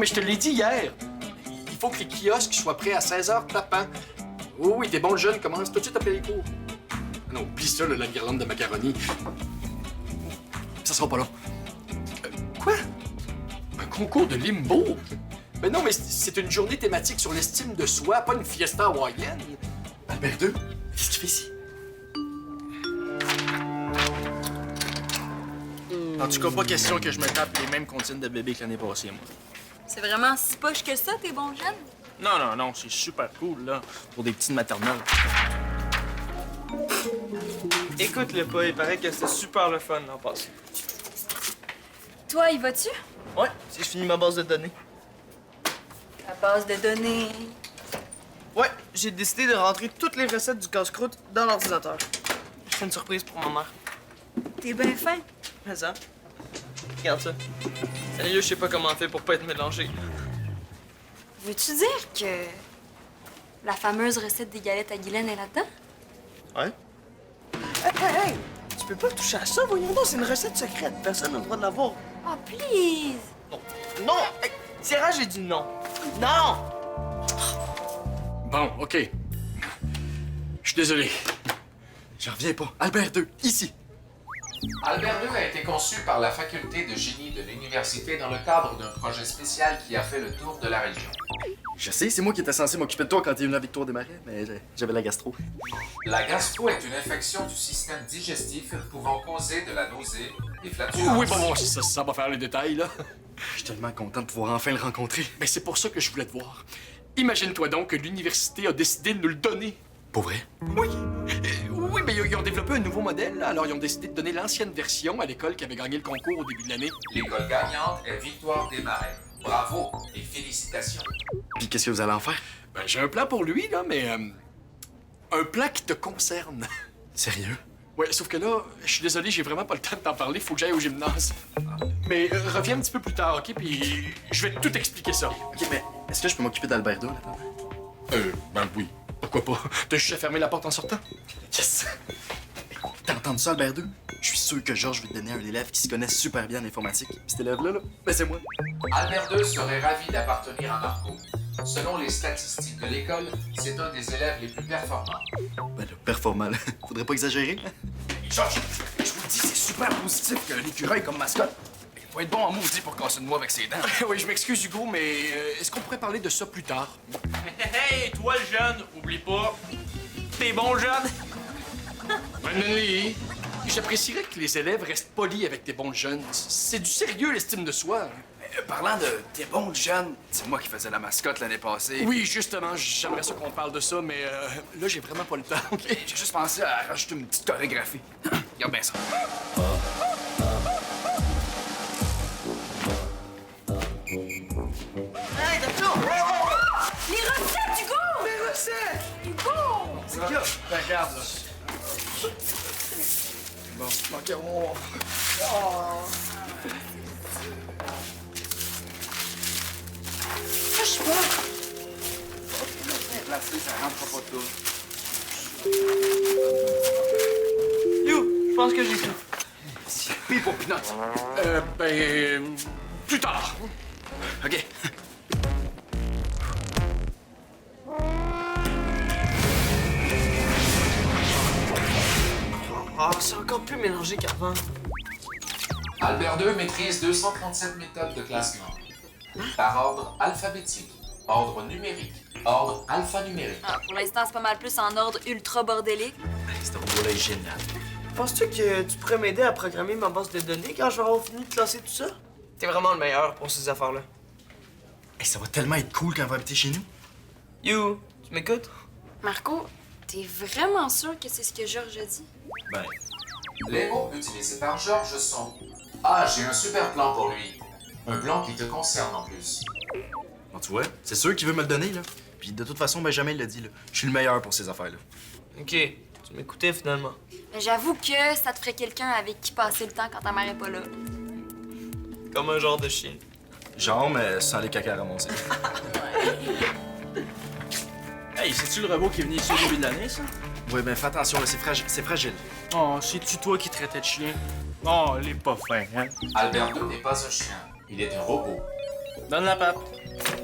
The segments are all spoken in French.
mais je te l'ai dit hier. Il faut que les kiosques soient prêts à 16h tapant. Oui, oui, t'es bon le jeune, commence tout de suite à payer les cours. Non, oublie ça, là, la guirlande de macaroni. Ça sera pas long. Quoi? Un concours de limbo? Mais non, mais c'est une journée thématique sur l'estime de soi, pas une fiesta hawaïenne. Albert II, qu'est-ce que tu fais ici? En tout cas, pas question que je me tape les mêmes comptines de bébé que l'année passée, moi. C'est vraiment si poche que ça, tes bons jeunes? Non, non, non, c'est super cool, là, pour des petites maternelles. Écoute-le pas, il paraît que c'était super le fun l'an passé. Toi, y vas-tu? Ouais, si je finis ma base de données. La base de données. Ouais, j'ai décidé de rentrer toutes les recettes du casse-croûte dans l'ordinateur. Je fais une surprise pour ma mère. T'es bien fin. Mais ça, regarde ça. Sérieux, je sais pas comment on fait pour pas être mélangé. Veux-tu dire que la fameuse recette des galettes à Guylaine est là-dedans? Ouais. Hey! Tu peux pas toucher à ça, voyons donc, c'est une recette secrète. Personne n'a le droit de l'avoir. Oh, please! Non! Non! Hey, Sarah, j'ai dit non! Non! Bon, OK. Je suis désolé. J'en reviens pas. Albert II, ici. Albert II a été conçu par la faculté de génie de l'université dans le cadre d'un projet spécial qui a fait le tour de la région. Je sais, c'est moi qui étais censé m'occuper de toi quand t'es venu à Victoire des Marais, mais j'avais la gastro. La gastro est une infection du système digestif pouvant causer de la nausée, des flatulences. Oui, bon, ça va faire les détails, là. Je suis tellement content de pouvoir enfin le rencontrer. Mais c'est pour ça que je voulais te voir. Imagine-toi donc que l'université a décidé de nous le donner. Pour vrai? Oui. Oui, mais ils ont développé un nouveau modèle, là. Alors ils ont décidé de donner l'ancienne version à l'école qui avait gagné le concours au début de l'année. L'école gagnante est Victoire des Marais. Bravo et félicitations. Puis qu'est-ce que vous allez en faire? Ben, j'ai un plan pour lui, là, mais... un plan qui te concerne. Sérieux? Ouais, sauf que là, je suis désolé, j'ai vraiment pas le temps de t'en parler, faut que j'aille au gymnase. Mais reviens un petit peu plus tard, OK? Puis je vais tout expliquer ça. OK, mais est-ce que je peux m'occuper d'Albert II, là? Ben oui. Pourquoi pas? T'as juste à fermer la porte en sortant? Yes! T'as entendu ça, Albert II? Je suis sûr que Georges veut te donner un élève qui se connaît super bien en informatique. Puis cet élève-là, ben c'est moi. Albert II serait ravi d'appartenir à Marco. Selon les statistiques de l'école, c'est un des élèves les plus performants. Ben là, performant, là. Faudrait pas exagérer. Georges, je vous le dis, c'est super positif que l'écureuil comme mascotte. Il faut être bon en maudit pour casser une noix avec ses dents. Oui, je m'excuse, Hugo, mais est-ce qu'on pourrait parler de ça plus tard? Hey, toi le jeune, oublie pas, t'es bon jeune. Manly, j'apprécierais que les élèves restent polis avec tes bons jeunes. C'est du sérieux, l'estime de soi. Parlant de t'es bon le jeune, c'est moi qui faisais la mascotte l'année passée. Oui, justement, j'aimerais ça qu'on parle de ça, mais là, j'ai vraiment pas le temps, OK? J'ai juste pensé à rajouter une petite chorégraphie. Regarde bien ça. Hey, d'accord! Les recettes, Hugo! Les recettes! Hugo! C'est quoi? Ben, regarde, là. Bon, OK, on... Je sais pas. Placé, ça rentre pas tout. You, je pense que j'ai tout. Pis pour Pinot. Plus tard. OK. Ah, c'est encore plus mélangé qu'avant. Albert II maîtrise 237 méthodes de classement. Par ordre alphabétique, ordre numérique, ordre alphanumérique. Ah, pour l'instant, c'est pas mal plus en ordre ultra bordélique. Ce robot-là est génial. Penses-tu que tu pourrais m'aider à programmer ma base de données quand je vais avoir fini de classer tout ça? T'es vraiment le meilleur pour ces affaires-là. Hey, ça va tellement être cool quand on va habiter chez nous. You, tu m'écoutes? Marco, t'es vraiment sûr que c'est ce que Georges a dit? Ben, Les mots utilisés par Georges sont « Ah, j'ai un super plan pour lui ». Un plan qui te concerne en plus. bon, tu vois, c'est sûr qu'il veut me le donner, là. Puis de toute façon, Benjamin l'a dit, là. Je suis le meilleur pour ces affaires-là. Ok, tu m'écoutais finalement. Mais j'avoue que ça te ferait quelqu'un avec qui passer le temps quand ta mère est pas là. Comme un genre de chien. Genre, mais sans les caca à ramasser. Hey, c'est-tu le robot qui est venu ici au début de l'année, ça? Ouais, ben fais attention, là, c'est fragile. Oh, c'est-tu toi qui traitais de chien? Oh, il est pas fin, hein? Albert II n'est pas un chien, il est un robot. Donne la patte.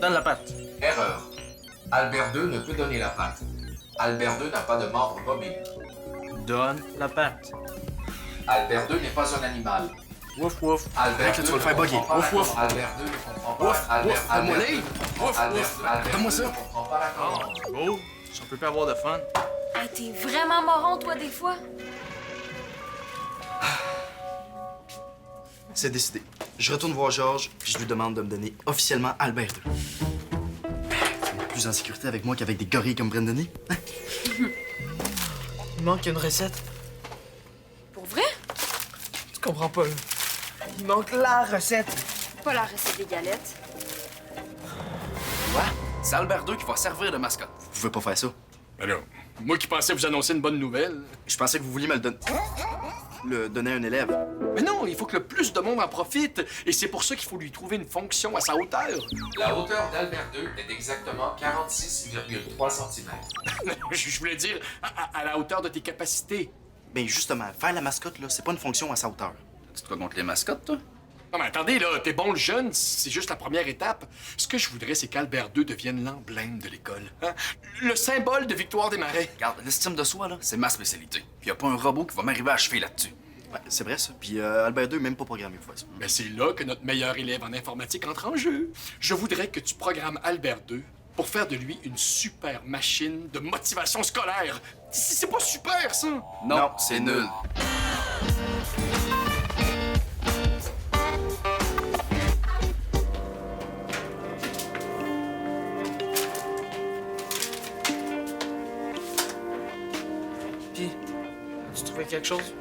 Donne la patte. Erreur. Albert II ne peut donner la patte. Albert II n'a pas de membre mobile. Donne la patte. Albert II n'est pas un animal. Wouf, wouf. Albert que II tu vas le ne faire bugger. comprend pas Ouf, la- ouf. Albert II ne comprend pas. Ouf, Albert, ouf, donne-moi Albert l'œil. II- Ouf, Albert, ouf. Albert Donne-moi II ça. ne comprend pas la commande. Go. Si on peut pas avoir de fun. Hey, t'es vraiment moron, toi, des fois. C'est décidé. Je retourne voir Georges, puis je lui demande de me donner officiellement Albert II. Tu es plus en sécurité avec moi qu'avec des gorilles comme Brandony? Hein? Il manque une recette. Pour vrai? Tu comprends pas, là. Il manque la recette. Pas la recette des galettes. Quoi? C'est Albert II qui va servir de mascotte. Vous pouvez pas faire ça. Alors, moi qui pensais vous annoncer une bonne nouvelle. Je pensais que vous vouliez me le donner. Le donner à un élève. Mais non, il faut que le plus de monde en profite. Et c'est pour ça qu'il faut lui trouver une fonction à sa hauteur. La hauteur d'Albert II est d'exactement 46,3 cm. Je voulais dire à la hauteur de tes capacités. Ben justement, faire la mascotte, là, c'est pas une fonction à sa hauteur. Tu te quoi contre les mascottes, toi? Non, mais attendez, là, t'es bon le jeune, c'est juste la première étape. Ce que je voudrais, c'est qu'Albert II devienne l'emblème de l'école. Hein? Le symbole de Victoire des Marais. Regarde, l'estime de soi, là, c'est ma spécialité. Puis y a pas un robot qui va m'arriver à achever là-dessus. Ouais, c'est vrai, ça. Puis Albert II est même pas programmé pour faire ça. Ben, c'est là que notre meilleur élève en informatique entre en jeu. Je voudrais que tu programmes Albert II pour faire de lui une super machine de motivation scolaire. C'est pas super, ça! Non, c'est nul. Puis, as-tu trouvé quelque chose?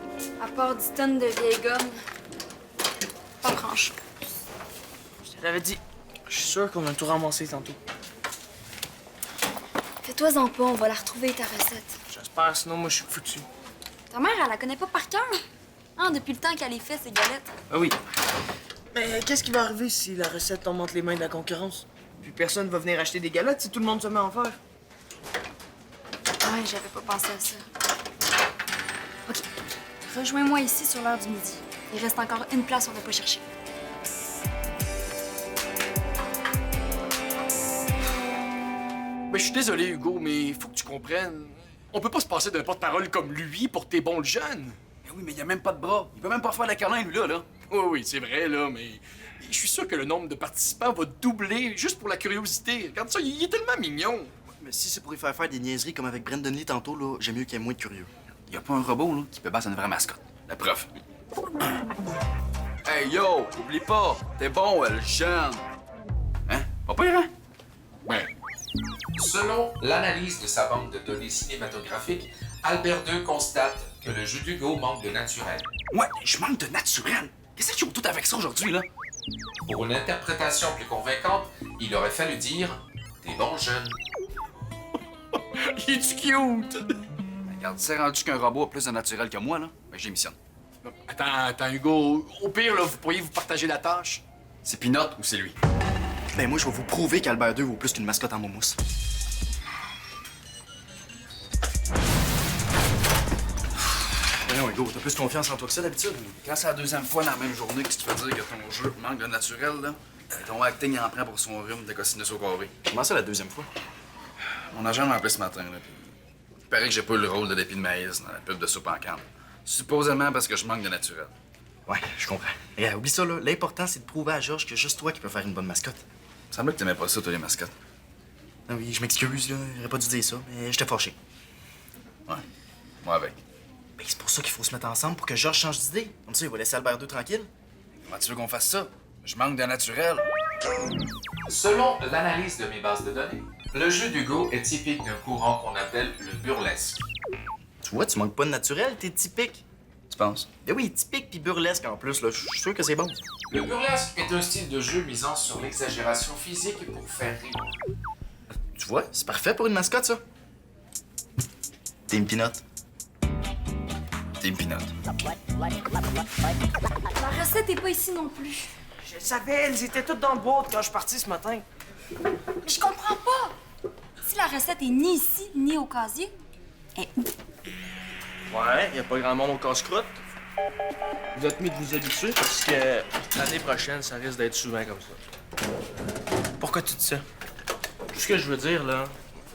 À part 10 tonnes de vieilles gommes. Pas franche. Je te l'avais dit. Je suis sûr qu'on a tout ramassé tantôt. Fais-toi-en pas, on va la retrouver, ta recette. J'espère, sinon moi je suis foutu. Ta mère, elle la connaît pas par cœur. Hein, depuis le temps qu'elle les fait, ces galettes. Ah oui. Mais qu'est-ce qui va arriver si la recette tombe entre les mains de la concurrence? Puis personne va venir acheter des galettes si tout le monde se met à en faire. Ouais, j'avais pas pensé à ça. OK. Rejoins-moi ici sur l'heure du midi. Il reste encore une place qu'on n'a pas cherchée. Ben, je suis désolé, Hugo, mais il faut que tu comprennes. On peut pas se passer d'un porte-parole comme lui pour tes bons le jeune. Mais oui, mais y a même pas de bras. Il peut même pas faire la câlin, lui, là. Oui, oui, c'est vrai, là, mais je suis sûr que le nombre de participants va doubler juste pour la curiosité. Regarde ça, il est tellement mignon. Mais si c'est pour y faire faire des niaiseries comme avec Brandon Lee tantôt, là, j'aime mieux qu'il y ait moins de curieux. Y a pas un robot, là, qui peut battre une vraie mascotte. La preuve. Hey, yo, oublie pas, t'es bon, le jeune. Hein? Pas pire, hein? Ouais. Selon l'analyse de sa banque de données cinématographiques, Albert II constate que le jeu d'Hugo manque de naturel. Ouais, je manque de naturel. Qu'est-ce que tu as tout avec ça aujourd'hui, là? Pour une interprétation plus convaincante, il aurait fallu dire « T'es bon jeune Il est cute. Regarde, c'est rendu qu'un robot a plus de naturel que moi, là. Ben, j'émissionne. Attends, Hugo. Au pire, là, vous pourriez vous partager la tâche. C'est Pinot ou c'est lui? Ben moi, je vais vous prouver qu'Albert II vaut plus qu'une mascotte en mousse. Voyons, Hugo, t'as plus confiance en toi que ça d'habitude? Quand c'est la deuxième fois dans la même journée que tu te fais dire que ton jeu manque de naturel, là, ton acting en prend pour son rhume de cosinus au carré. Comment ça, la deuxième fois? Mon agent m'a appelé ce matin, là, puis il paraît que j'ai pas eu le rôle de l'épi de maïs dans la pub de soupe en canne. Supposément parce que je manque de naturel. Ouais, je comprends. Regarde, oublie ça, là. L'important, c'est de prouver à Georges que juste toi qui peux faire une bonne mascotte. Il semblait que t'aimais pas ça, toi, les mascottes. Ah oui, je m'excuse, là. J'aurais pas dû dire ça, mais j'étais fâché. Ouais. Moi avec. Ben, c'est pour ça qu'il faut se mettre ensemble pour que Georges change d'idée. Comme ça, il va laisser Albert II tranquille. Comment tu veux qu'on fasse ça? Je manque de naturel. ». Selon l'analyse de mes bases de données, le jeu d'Hugo est typique d'un courant qu'on appelle le burlesque. Tu vois, tu manques pas de naturel, t'es typique. Tu penses? Ben oui, typique puis burlesque en plus, là. Je suis sûr que c'est bon. Le burlesque est un style de jeu misant sur l'exagération physique pour faire rire. Tu vois, c'est parfait pour une mascotte, ça. T'es une pinotte. Team Pinot. La recette est pas ici non plus. Je le savais, elles étaient toutes dans le boîte quand je suis parti ce matin. Mais je comprends pas. Si la recette est ni ici, ni au casier, elle est où? Ouais, y a pas grand monde au casse-croûte. Vous êtes mis de vous habituer parce que l'année prochaine, ça risque d'être souvent comme ça. Pourquoi tu dis ça? Tout ce que je veux dire, là,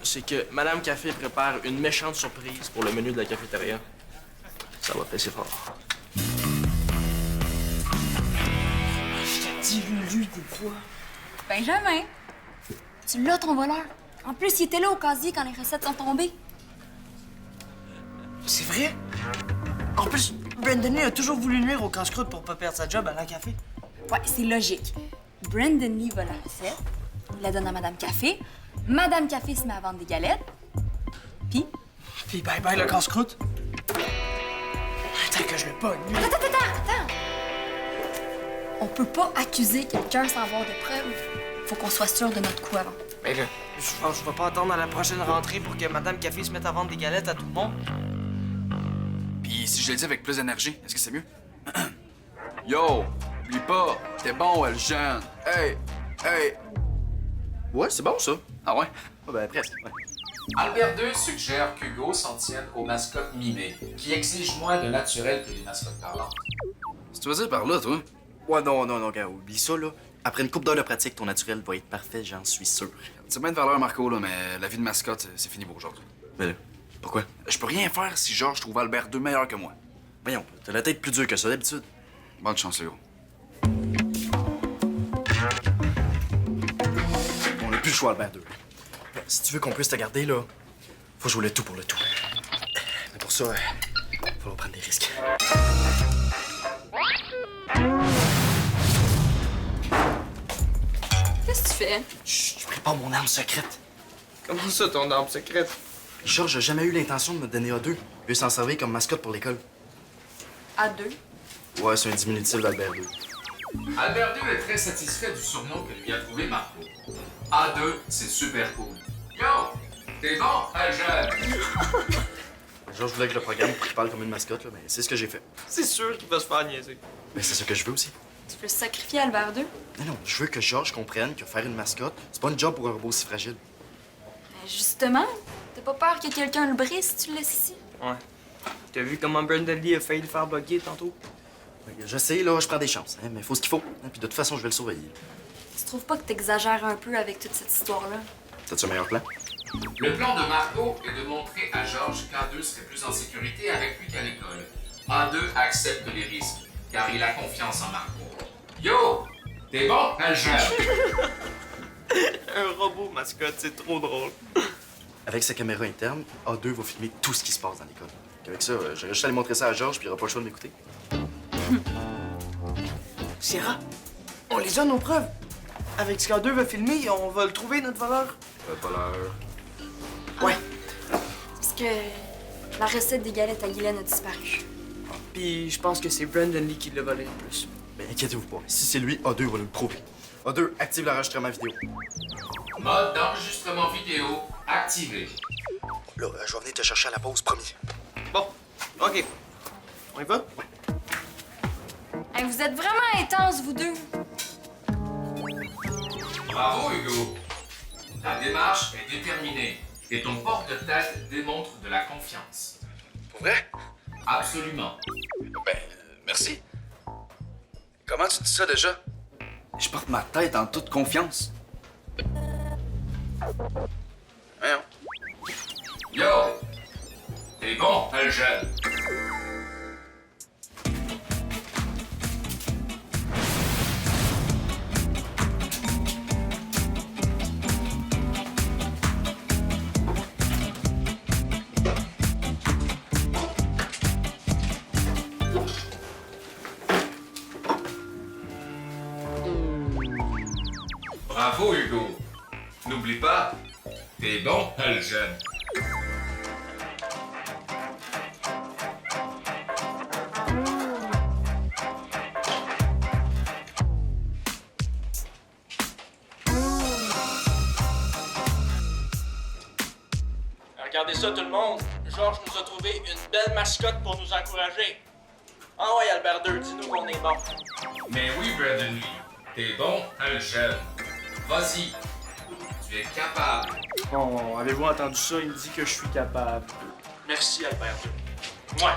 c'est que Madame Café prépare une méchante surprise pour le menu de la cafétéria. Ça va passer fort. Je t'ai dit, lui, des fois. Benjamin, tu l'as, ton voleur. En plus, il était là au casier quand les recettes sont tombées. C'est vrai? En plus, Brandon a toujours voulu nuire au casse-croûte pour pas perdre sa job à la café. Ouais, c'est logique. Brandon Lee vole la recette, il la donne à Madame Café, Madame Café se met à vendre des galettes, puis... Puis bye-bye le casse-croûte. Attends que je le pogne, lui. Attends! On peut pas accuser quelqu'un sans avoir de preuves. Faut qu'on soit sûr de notre coup avant. Mais là, je vais pas attendre à la prochaine rentrée pour que Madame Café se mette à vendre des galettes à tout le monde. Puis si je le dis avec plus d'énergie, est-ce que c'est mieux? Yo, oublie pas, t'es bon, elle jeune. Hey! Ouais, c'est bon, ça. Ah ouais? Ah, ben, presque. Ouais. Albert II suggère qu'Hugo s'en tienne aux mascottes mimées, qui exigent moins de naturel que les mascottes parlantes. Si tu veux dire par là, toi? Ouais, non, gars, oublie ça, là. Après une couple d'heures de pratique, ton naturel va être parfait, j'en suis sûr. C'est bien de valeur, Marco, là, mais la vie de mascotte, c'est fini pour aujourd'hui. Mais là, pourquoi? Je peux rien faire si Georges trouve Albert II meilleur que moi. Voyons, t'as la tête plus dure que ça, d'habitude. Bonne chance, le gros. On n'a plus le choix, Albert II. Si tu veux qu'on puisse te garder, là, faut jouer le tout pour le tout. Mais pour ça, faut prendre des risques. Qu'est-ce que tu fais? Chut, je prépare mon arme secrète. Comment ça, ton arme secrète? Georges a jamais eu l'intention de me donner A2. Il veut s'en servir comme mascotte pour l'école. À deux. Ouais, c'est un diminutif d'Albert II. Albert II est très satisfait du surnom que lui a trouvé Marco. A2, c'est super cool. Yo! T'es bon, très jeune! Georges voulait que le programme pour qu'il parle comme une mascotte, là, mais c'est ce que j'ai fait. C'est sûr qu'il va se faire niaiser. Mais c'est ce que je veux aussi. Tu veux sacrifier Albert II? Non, je veux que Georges comprenne que faire une mascotte, c'est pas une job pour un robot si fragile. Ben, justement, t'as pas peur que quelqu'un le brise si tu le laisses ici? Ouais. T'as vu comment Brandon Lee a failli le faire bugger tantôt? Je sais, là, je prends des chances, hein, mais faut ce qu'il faut. Hein, puis de toute façon, je vais le surveiller. Tu trouves pas que t'exagères un peu avec toute cette histoire-là? T'as-tu un meilleur plan? Le plan de Marco est de montrer à Georges qu'A2 serait plus en sécurité avec lui qu'à l'école. A2 accepte les risques, car il a confiance en Marco. Yo! T'es bon, très jeune! Un robot mascotte, c'est trop drôle. Avec sa caméra interne, A2 va filmer tout ce qui se passe dans l'école. Avec ça, j'aurais juste à aller montrer ça à Georges, puis il aura pas le choix de m'écouter. Sierra, on les a nos preuves. Avec ce qu'A2 va filmer, on va le trouver, notre voleur. Pas l'heure. Ouais. Parce que la recette des galettes à Guylaine a disparu. Puis je pense que c'est Brandon Lee qui l'a volé en plus. Mais inquiétez-vous pas, si c'est lui, A2 va nous le prouver. A2, active l'enregistrement vidéo. Mode d'enregistrement vidéo activé. Là, je vais venir te chercher à la pause, promis. Bon, OK. On y va? Hey, vous êtes vraiment intenses, vous deux. Bravo, Hugo! Ta démarche est déterminée et ton port de tête démontre de la confiance. Pour vrai? Absolument. Ben, merci. Comment tu dis ça déjà? Je porte ma tête en toute confiance. Voyons. Yo! T'es bon, très jeune. Bravo, Hugo. N'oublie pas, t'es bon, très jeune. Regardez ça, tout le monde. Georges nous a trouvé une belle mascotte pour nous encourager. Ah ouais, Albert II, dis-nous qu'on est bon. Mais oui, Brandon Lee, t'es bon, très jeune. Vas-y, tu es capable. Bon, avez-vous entendu ça? Il me dit que je suis capable. Merci, Albert II. Moi.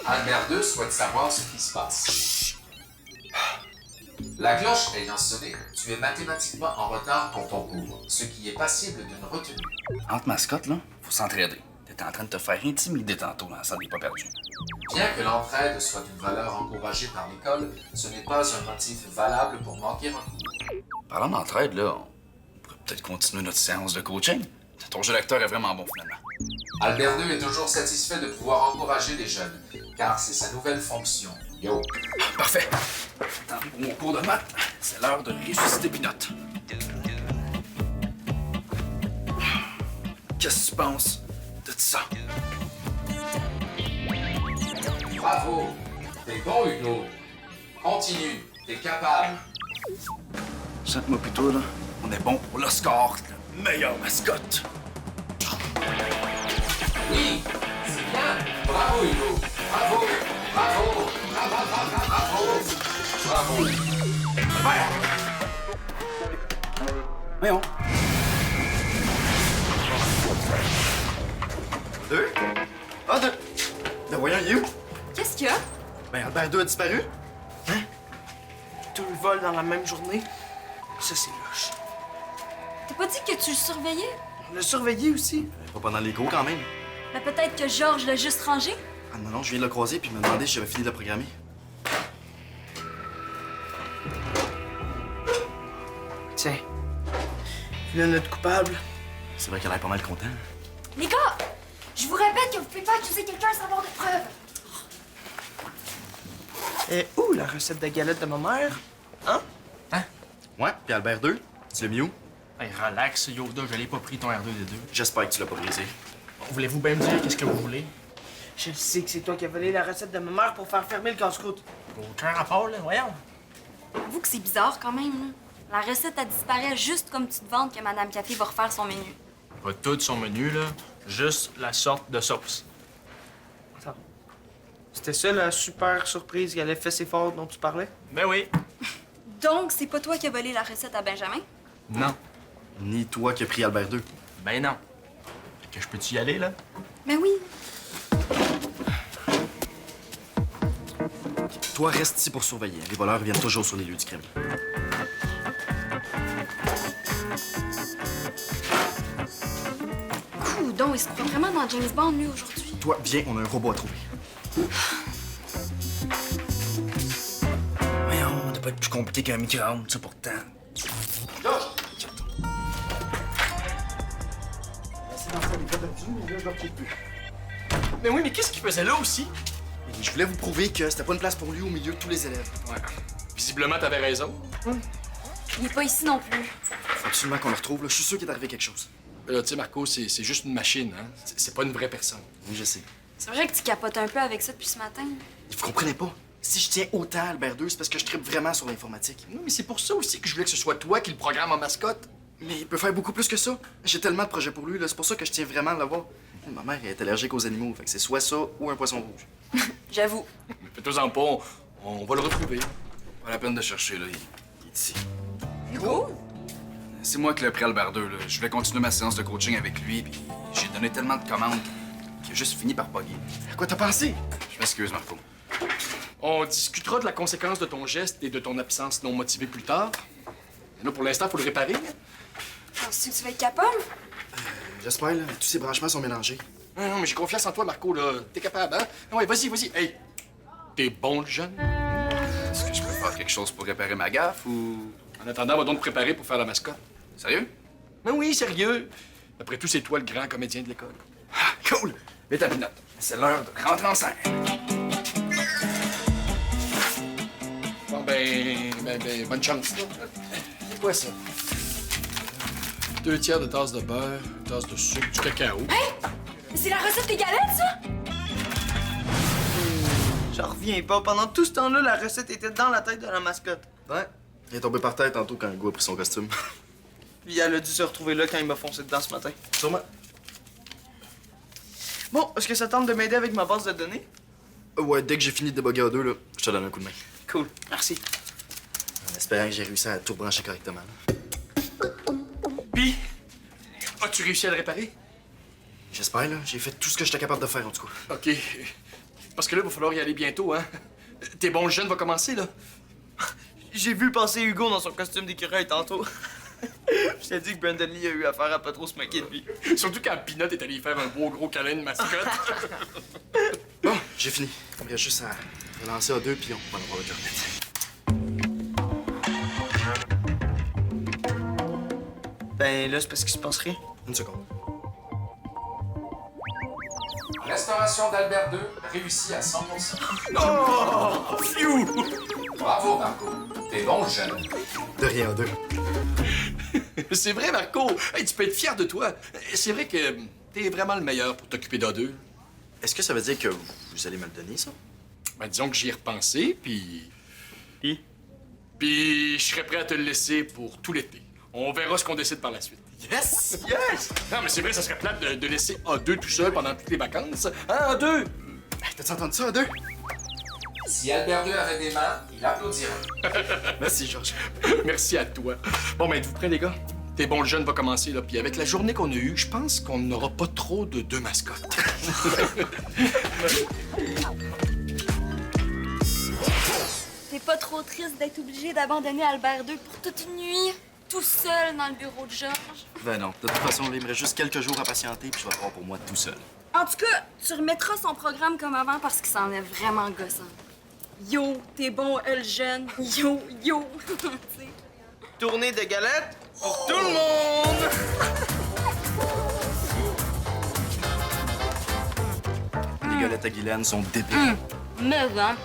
Albert II souhaite savoir ce qui se passe. La cloche ayant sonné, tu es mathématiquement en retard pour ton cours, ce qui est passible d'une retenue. Entre mascottes, là, faut s'entraider. T'étais en train de te faire intimider tantôt dans la salle des pas perdus. Bien que l'entraide soit une valeur encouragée par l'école, ce n'est pas un motif valable pour manquer un cours. Parlant d'entraide, là, on pourrait peut-être continuer notre séance de coaching. Ton jeu d'acteur est vraiment bon, finalement. Albert II est toujours satisfait de pouvoir encourager les jeunes, car c'est sa nouvelle fonction. Yo! Parfait. Tant pis pour mon cours de maths. C'est l'heure de ressusciter Pinot. Qu'est-ce que tu penses de ça? Bravo! T'es bon, Hugo! Continue, t'es capable! Chante-moi plutôt, là. On est bon pour l'Oscar, la meilleure mascotte. Oui! C'est bien! Bravo, Hugo! Bravo! Bravo! Bravo! Bravo! Bravo! Ouais. Voyons. 2? Ah, 2! Ben voyons, il est où? Qu'est-ce qu'il y a? Ben Albert II a disparu? Deux vols dans la même journée. Ça, c'est louche. T'as pas dit que tu le surveillais? On l'a surveillé aussi. Pas pendant les cours, quand même. Mais peut-être que Georges l'a juste rangé? Ah non, je viens de le croiser puis il m'a demandé si j'avais fini de le programmer. Tiens. Là, notre coupable. C'est vrai qu'elle a l'air pas mal content. Les gars! Je vous répète que vous pouvez pas accuser quelqu'un sans avoir de preuves! Et où la recette de galette de ma mère? Hein? Ouais, puis Albert II, tu l'as mis où? Hey, relax, Yoda, je l'ai pas pris ton R2D2. J'espère que tu l'as pas brisé. Voulez-vous bien me dire qu'est-ce que vous voulez? Je sais que c'est toi qui as volé la recette de ma mère pour faire fermer le casse-croûte. Aucun rapport, là, voyons. Avoue que c'est bizarre quand même, là. La recette, elle disparaît juste comme tu te vantes que Madame Café va refaire son menu. Pas tout son menu, là. Juste la sorte de sauce. C'était ça la super surprise qui allait fesser fort dont tu parlais? Ben oui. Donc, c'est pas toi qui as volé la recette à Benjamin? Non. Ni toi qui as pris Albert II. Ben non. Fait que je peux-tu y aller, là? Ben oui. Toi, reste ici pour surveiller. Les voleurs viennent toujours sur les lieux du crime. Coudon, il se croit vraiment dans James Bond, lui, aujourd'hui. Toi, viens, on a un robot à trouver. Voyons, on doit pas être plus compliqué qu'un micro-ondes, ça, pourtant. Mais oui, mais qu'est-ce qu'il faisait là aussi? Et je voulais vous prouver que c'était pas une place pour lui au milieu de tous les élèves. Ouais. Visiblement, t'avais raison. Il est pas ici non plus. Faut absolument qu'on le retrouve, là. Je suis sûr qu'il est arrivé quelque chose. Là, tu sais, Marco, c'est juste une machine, hein? C'est pas une vraie personne. Oui, je sais. C'est vrai que tu capotes un peu avec ça depuis ce matin. Vous comprenez pas? Si je tiens autant à Albert II, c'est parce que je tripe vraiment sur l'informatique. Oui, mais c'est pour ça aussi que je voulais que ce soit toi qui le programme en mascotte. Mais il peut faire beaucoup plus que ça. J'ai tellement de projets pour lui, là. C'est pour ça que je tiens vraiment à l'avoir. Ma mère est allergique aux animaux, fait que c'est soit ça ou un poisson rouge. J'avoue. Fais-toi-en pas, on va le retrouver. Pas la peine de chercher, là. Il est ici. Hugo? C'est moi qui l'ai pris Albert II, là. Je voulais continuer ma séance de coaching avec lui, puis j'ai donné tellement de commandes qu'il a juste fini par bugger. À quoi t'as pensé? Je m'excuse, Marco. On discutera de la conséquence de ton geste et de ton absence non motivée plus tard. Mais là, pour l'instant, faut le réparer. Penses-tu que tu vas être capable? J'espère, là. Tous ces branchements sont mélangés. Non, mais j'ai confiance en toi, Marco, là. T'es capable, hein? Ouais, vas-y, vas-y. Hey, t'es bon, le jeune? Est-ce que je peux faire quelque chose pour réparer ma gaffe ou... En attendant, va donc te préparer pour faire la mascotte. Sérieux? Mais oui, sérieux. Après tout, c'est toi le grand comédien de l'école. Ah, cool! Vite à Pinot. C'est l'heure de rentrer en scène. Bon, bonne chance. C'est quoi ça? 2 tiers de tasse de beurre, une tasse de sucre, du cacao. Mais c'est la recette des galettes, ça? J'en reviens pas. Pendant tout ce temps-là, la recette était dans la tête de la mascotte. Ouais. Il est tombé par terre tantôt quand Hugo a pris son costume. Puis elle a dû se retrouver là quand il m'a foncé dedans ce matin. Sûrement. Bon, est-ce que ça tente de m'aider avec ma base de données? Ouais, dès que j'ai fini de débugger à 2, là, je te donne un coup de main. Cool, merci. En espérant que j'ai réussi à tout brancher correctement. Là. Puis, as-tu réussi à le réparer? J'espère, là. J'ai fait tout ce que j'étais capable de faire, en tout cas. OK. Parce que là, il va falloir y aller bientôt, hein? T'es bon, le jeune va commencer, là. J'ai vu passer Hugo dans son costume d'écureuil tantôt. Je t'ai dit que Brandon Lee a eu affaire à pas trop se moquer de lui. Surtout quand Pinot est allé faire un beau gros câlin de mascotte. Bon, j'ai fini. Il reste juste à relancer A2 puis on va avoir le cornet. Ben là, c'est parce qu'il se passe rien. Une seconde. Restauration d'Albert II réussie à 100%. Oh! Phew! Bravo, Marco. T'es bon, jeune. De rien, A2. C'est vrai, Marco. Hey, tu peux être fier de toi. C'est vrai que t'es vraiment le meilleur pour t'occuper d'A2. Est-ce que ça veut dire que vous allez me le donner, ça? Ben, disons que j'y ai repensé, puis... Pis? Puis je serais prêt à te le laisser pour tout l'été. On verra ce qu'on décide par la suite. Yes! Yes! Non, mais c'est vrai, ça serait plate de laisser A2 tout seul pendant toutes les vacances. Hein, A2? Hey, t'as-tu entendu ça, A2? Si Albert II avait des mains, il applaudirait. Merci, Georges. Merci à toi. Bon, ben, êtes-vous prêts, les gars? T'es bon, le jeune va commencer, là. Puis avec la journée qu'on a eue, je pense qu'on n'aura pas trop de deux mascottes. T'es pas trop triste d'être obligé d'abandonner Albert II pour toute une nuit, tout seul dans le bureau de Georges? Ben non. De toute façon, il me reste juste quelques jours à patienter puis je vais le voir pour moi tout seul. En tout cas, tu remettras son programme comme avant parce qu'il s'en est vraiment gossant. Yo, t'es bon, le jeune. Yo, yo. Tu sais. Tournée de galettes pour tout le monde! Les galettes à Guylaine sont débiles. Mais, hein,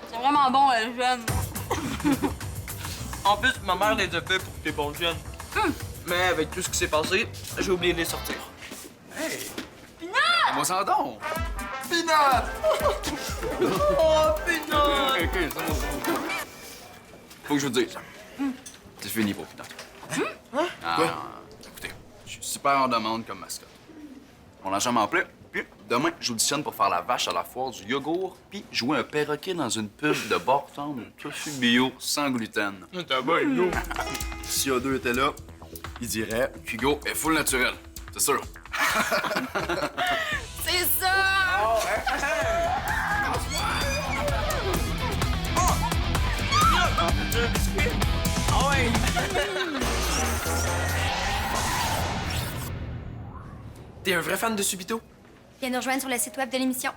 c'est vraiment bon, le jeune. En plus, ma mère les a fait pour que t'es bon jeune. Mais avec tout ce qui s'est passé, j'ai oublié de les sortir. Hey! Moi, sans don! Pinot! Oh, Pinot! OK, c'est bon. Faut que je vous dise. C'est fini pour Pinot. Écoutez, je suis super en demande comme mascotte. Mon agent m'a appelé, puis demain, j'auditionne pour faire la vache à la foire du yogourt, puis jouer un perroquet dans une pub de Barton de tofu bio sans gluten. T'as bon, Hugo. Si A2 était là, il dirait... Hugo est full naturel, c'est sûr. C'est ça! Ah ouais! T'es un vrai fan de Subito? Viens nous rejoindre sur le site web de l'émission.